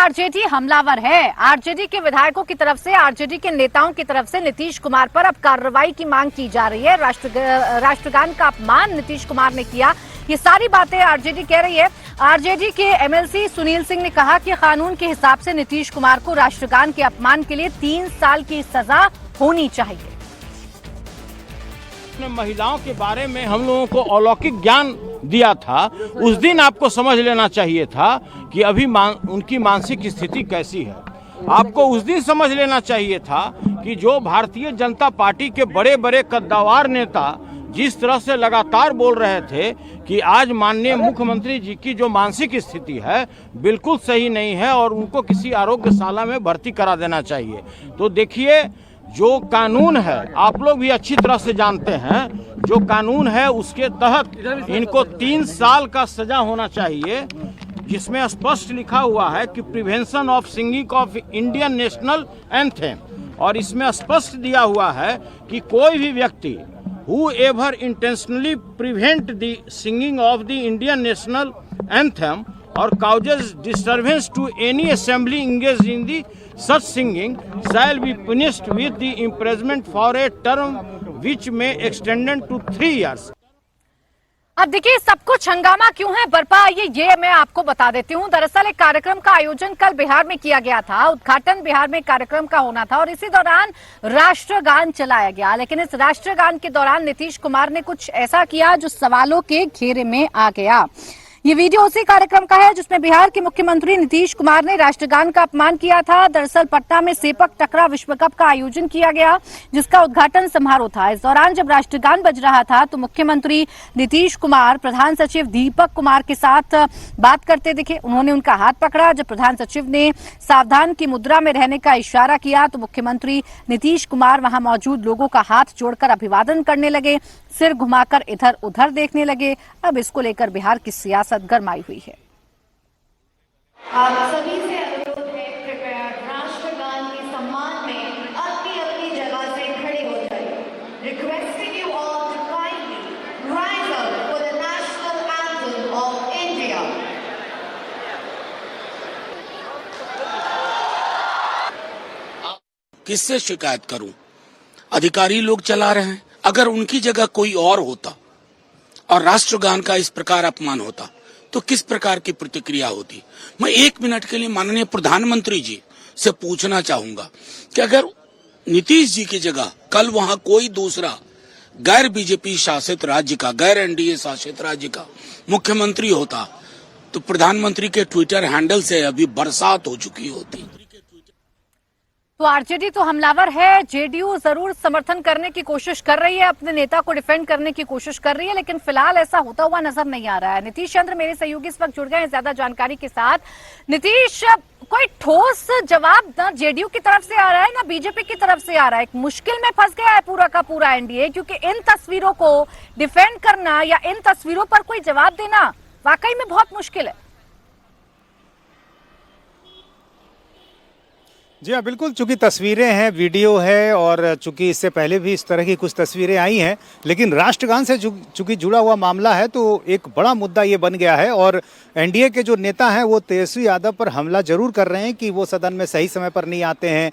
RJD हमलावर है। RJD के विधायकों की तरफ से, आरजेडी के नेताओं की तरफ से नीतीश कुमार पर अब कार्रवाई की मांग की जा रही है। राष्ट्रगान का अपमान नीतीश कुमार ने किया, ये सारी बातें आरजेडी कह रही है। आरजेडी के एमएलसी सुनील सिंह ने कहा कि कानून के हिसाब से नीतीश कुमार को राष्ट्रगान के अपमान के लिए 3 साल की सजा होनी चाहिए। महिलाओं के बारे में हम लोगों को अलौकिक ज्ञान दिया था, उस दिन आपको समझ लेना चाहिए था कि अभी उनकी मानसिक स्थिति कैसी है। आपको उस दिन समझ लेना चाहिए था कि जो भारतीय जनता पार्टी के बड़े बड़े कद्दावर नेता जिस तरह से लगातार बोल रहे थे कि आज माननीय मुख्यमंत्री जी की जो मानसिक स्थिति है बिल्कुल सही नहीं है और उनको किसी आरोग्यशाला में भर्ती करा देना चाहिए। तो देखिए, जो कानून है आप लोग भी अच्छी तरह से जानते हैं, जो कानून है उसके तहत इनको 3 साल का सजा होना चाहिए, जिसमें स्पष्ट लिखा हुआ है कि prevention of singing of Indian national anthem, और इसमें स्पष्ट दिया हुआ है कि कोई भी व्यक्ति whoever intentionally prevent the singing of the Indian national anthem or causes disturbance to any assembly engaged in the such singing shall be punished with the imprisonment for a term which may extend to 3 years। अब देखिए, सब कुछ हंगामा क्यों है बरपा, ये मैं आपको बता देती हूँ। दरअसल एक कार्यक्रम का आयोजन कल बिहार में किया गया था, उद्घाटन बिहार में कार्यक्रम का होना था और इसी दौरान राष्ट्रगान चलाया गया। लेकिन इस राष्ट्रगान के दौरान नीतीश कुमार ने कुछ ऐसा किया जो सवालों के घेरे में आ गया। ये वीडियो उसी कार्यक्रम का है जिसमें बिहार के मुख्यमंत्री नीतीश कुमार ने राष्ट्रगान का अपमान किया था। दरअसल पटना में सेपक टकरा विश्व कप का आयोजन किया गया, जिसका उद्घाटन समारोह था। इस दौरान जब राष्ट्रगान बज रहा था तो मुख्यमंत्री नीतीश कुमार प्रधान सचिव दीपक कुमार के साथ बात करते दिखे। उन्होंने उनका हाथ पकड़ा। जब प्रधान सचिव ने सावधान की मुद्रा में रहने का इशारा किया तो मुख्यमंत्री नीतीश कुमार वहां मौजूद लोगों का हाथ जोड़कर अभिवादन करने लगे, सिर घुमाकर इधर उधर देखने लगे। अब इसको लेकर बिहार की सियासत गरमाई हुई है। आप सभी से अनुरोध है, कृपया राष्ट्रगान के सम्मान में अपनी अपनी जगह से खड़े हो जाइए। Requesting you all to kindly rise up for the national anthem of India। किससे शिकायत करूं? अधिकारी लोग चला रहे हैं। अगर उनकी जगह कोई और होता और राष्ट्रगान का इस प्रकार अपमान होता तो किस प्रकार की प्रतिक्रिया होती? मैं 1 मिनट के लिए माननीय प्रधानमंत्री जी से पूछना चाहूंगा कि अगर नीतीश जी की जगह कल वहां कोई दूसरा गैर बीजेपी शासित राज्य का, गैर एनडीए शासित राज्य का मुख्यमंत्री होता तो प्रधानमंत्री के ट्विटर हैंडल से अभी बरसात हो चुकी होती। तो आरजेडी तो हमलावर है, जेडीयू जरूर समर्थन करने की कोशिश कर रही है, अपने नेता को डिफेंड करने की कोशिश कर रही है, लेकिन फिलहाल ऐसा होता हुआ नजर नहीं आ रहा है। नीतीश चंद्र मेरे सहयोगी इस वक्त जुड़ गए हैं ज्यादा जानकारी के साथ। नीतीश, कोई ठोस जवाब ना जेडीयू की तरफ से आ रहा है ना बीजेपी की तरफ से आ रहा है। एक मुश्किल में फंस गया है पूरा का पूरा एनडीए, क्योंकि इन तस्वीरों को डिफेंड करना या इन तस्वीरों पर कोई जवाब देना वाकई में बहुत मुश्किल है। जी हाँ, बिल्कुल। चूंकि तस्वीरें हैं, वीडियो है और चूंकि इससे पहले भी इस तरह की कुछ तस्वीरें आई हैं, लेकिन राष्ट्रगान से चूंकि जुड़ा हुआ मामला है तो एक बड़ा मुद्दा ये बन गया है और एनडीए के जो नेता हैं वो तेजस्वी यादव पर हमला जरूर कर रहे हैं कि वो सदन में सही समय पर नहीं आते हैं,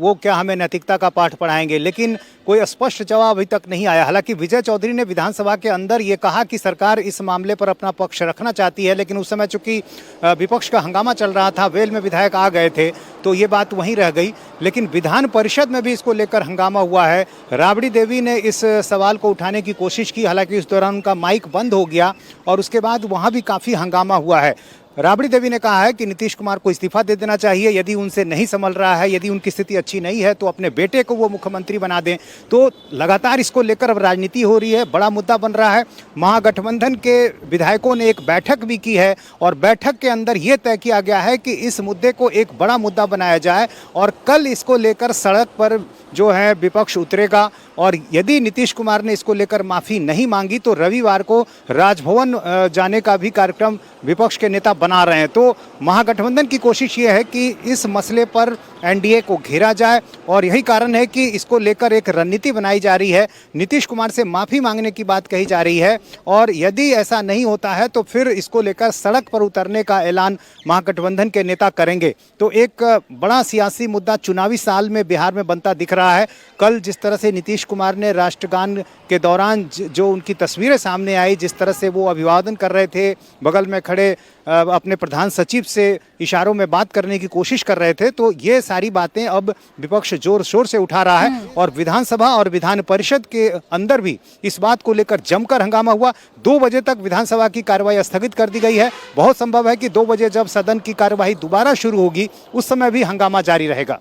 वो क्या हमें नैतिकता का पाठ पढ़ाएंगे, लेकिन कोई स्पष्ट जवाब अभी तक नहीं आया। हालांकि विजय चौधरी ने विधानसभा के अंदर ये कहा कि सरकार इस मामले पर अपना पक्ष रखना चाहती है, लेकिन उस समय चूंकि विपक्ष का हंगामा चल रहा था, वेल में विधायक आ गए थे तो ये बात वहीं रह गई। लेकिन विधान परिषद में भी इसको लेकर हंगामा हुआ है। राबड़ी देवी ने इस सवाल को उठाने की कोशिश की, हालांकि उस दौरान उनका माइक बंद हो गया और उसके बाद वहां भी काफ़ी हंगामा हुआ है। राबड़ी देवी ने कहा है कि नीतीश कुमार को इस्तीफा दे देना चाहिए, यदि उनसे नहीं संभल रहा है, यदि उनकी स्थिति अच्छी नहीं है तो अपने बेटे को वो मुख्यमंत्री बना दें। तो लगातार इसको लेकर अब राजनीति हो रही है, बड़ा मुद्दा बन रहा है। महागठबंधन के विधायकों ने एक बैठक भी की है और बैठक के अंदर ये तय किया गया है कि इस मुद्दे को एक बड़ा मुद्दा बनाया जाए और कल इसको लेकर सड़क पर जो है विपक्ष उतरेगा और यदि नीतीश कुमार ने इसको लेकर माफ़ी नहीं मांगी तो रविवार को राजभवन जाने का भी कार्यक्रम विपक्ष के नेता बना रहे हैं। तो महागठबंधन की कोशिश ये है कि इस मसले पर एनडीए को घेरा जाए और यही कारण है कि इसको लेकर एक रणनीति बनाई जा रही है। नीतीश कुमार से माफ़ी मांगने की बात कही जा रही है और यदि ऐसा नहीं होता है तो फिर इसको लेकर सड़क पर उतरने का ऐलान महागठबंधन के नेता करेंगे। तो एक बड़ा सियासी मुद्दा चुनावी साल में बिहार में बनता दिख रहा है। कल जिस तरह से नीतीश कुमार ने राष्ट्रगान के दौरान जो उनकी तस्वीरें सामने आई, जिस तरह से वो अभिवादन कर रहे थे, बगल में खड़े अपने प्रधान सचिव से इशारों में बात करने की कोशिश कर रहे थे, तो ये सारी बातें अब विपक्ष जोर शोर से उठा रहा है और विधानसभा और विधान परिषद के अंदर भी इस बात को लेकर जमकर हंगामा हुआ। 2 बजे तक विधानसभा की कार्यवाही स्थगित कर दी गई है। बहुत संभव है कि 2 बजे जब सदन की कार्यवाही दोबारा शुरू होगी उस समय भी हंगामा जारी रहेगा।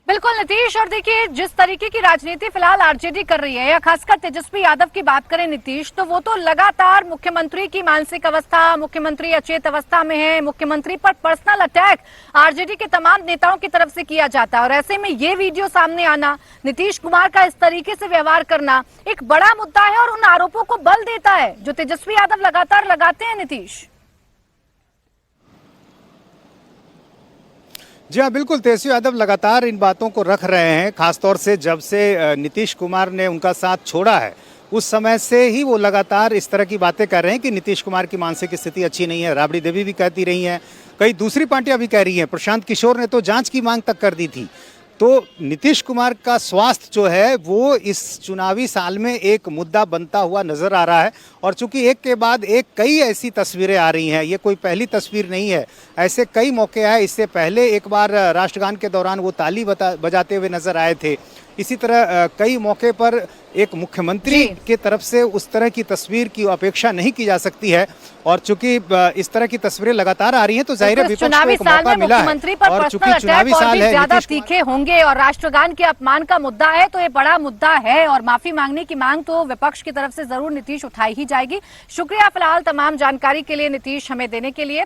बिल्कुल नीतीश, और देखिए जिस तरीके की राजनीति फिलहाल आरजेडी कर रही है, या खासकर तेजस्वी यादव की बात करें नीतीश, तो वो तो लगातार मुख्यमंत्री की मानसिक अवस्था, मुख्यमंत्री अचेत अवस्था में है, मुख्यमंत्री पर पर्सनल अटैक आरजेडी के तमाम नेताओं की तरफ से किया जाता है। और ऐसे में ये वीडियो सामने आना, नीतीश कुमार का इस तरीके से व्यवहार करना एक बड़ा मुद्दा है और उन आरोपों को बल देता है जो तेजस्वी यादव लगातार लगाते हैं। नीतीश जी हाँ, बिल्कुल तेजस्वी यादव लगातार इन बातों को रख रहे हैं। खासतौर से जब से नीतीश कुमार ने उनका साथ छोड़ा है उस समय से ही वो लगातार इस तरह की बातें कर रहे हैं कि नीतीश कुमार की मानसिक स्थिति अच्छी नहीं है। राबड़ी देवी भी कहती रही हैं, कई दूसरी पार्टियां भी कह रही हैं, प्रशांत किशोर ने तो जांच की मांग तक कर दी थी। तो नीतीश कुमार का स्वास्थ्य जो है वो इस चुनावी साल में एक मुद्दा बनता हुआ नजर आ रहा है। और चूंकि एक के बाद एक कई ऐसी तस्वीरें आ रही हैं, ये कोई पहली तस्वीर नहीं है, ऐसे कई मौके आए। इससे पहले एक बार राष्ट्रगान के दौरान वो ताली बजाते हुए नजर आए थे। इसी तरह कई मौके पर एक मुख्यमंत्री के तरफ से उस तरह की तस्वीर की अपेक्षा नहीं की जा सकती है। और चूंकि इस तरह की तस्वीरें लगातार आ रही हैं तो जाहिर है विपक्ष को एक मौका मिला है। और चूंकि चुनावी साल है, ज्यादा तीखे होंगे और राष्ट्रगान के अपमान का मुद्दा है तो ये बड़ा मुद्दा है और माफी मांगने की मांग तो विपक्ष की तरफ से जरूर नीतीश उठाई ही जाएगी। शुक्रिया फिलहाल तमाम जानकारी के लिए नीतीश हमें देने के लिए।